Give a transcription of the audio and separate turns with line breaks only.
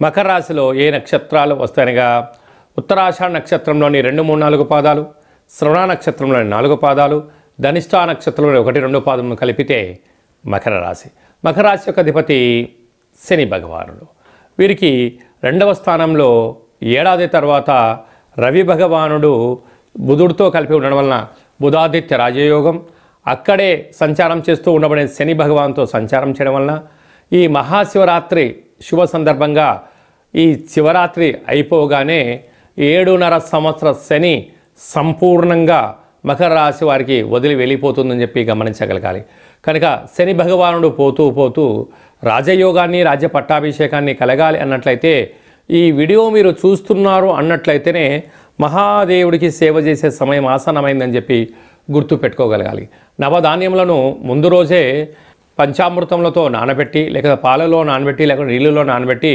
మకర రాశిలో ఏ నక్షత్రాలు వస్తాయనగా ఉత్తరాషాఢ నక్షత్రంలోని 2, 3, 4 పాదాలు, శ్రవణ నక్షత్రంలోని 4 పాదాలు, ధనిష్ఠా నక్షత్రంలోని 1, 2 పాదములను కలిపితే మకర రాశి. మకర రాశి యొక్క అధిపతి శని భగవానుడు. వీరికి 2వ స్థానంలో ఏడాది తర్వాత రవి భగవానుడు బుధుడితో కలిపి ఉండడం వలన బుధాదిత్య రాజయోగం, అక్కడే సంచారం చేస్తూ ఉండబడే శని భగవాన్తో సంచారం చేయడం వలన ఈ మహాశివరాత్రి శుభ సందర్భంగా ఈ శివరాత్రి అయిపోగానే 7.5 సంవత్సర శని సంపూర్ణంగా మకర రాశి వారికి వదిలి వెళ్ళిపోతుందని చెప్పి గమనించగలగాలి. కనుక శని భగవానుడు పోతూ పోతూ రాజయోగాన్ని, రాజ్య పట్టాభిషేకాన్ని కలగాలి అన్నట్లయితే ఈ వీడియో మీరు చూస్తున్నారు అన్నట్లయితేనే మహాదేవుడికి సేవ చేసే సమయం ఆసన్నమైందని చెప్పి గుర్తు పెట్టుకోగలగాలి. నవధాన్యములను ముందు రోజే పంచామృతములతో నానబెట్టి, లేక పాలలో నానబెట్టి, లేక నీళ్ళలో నానబెట్టి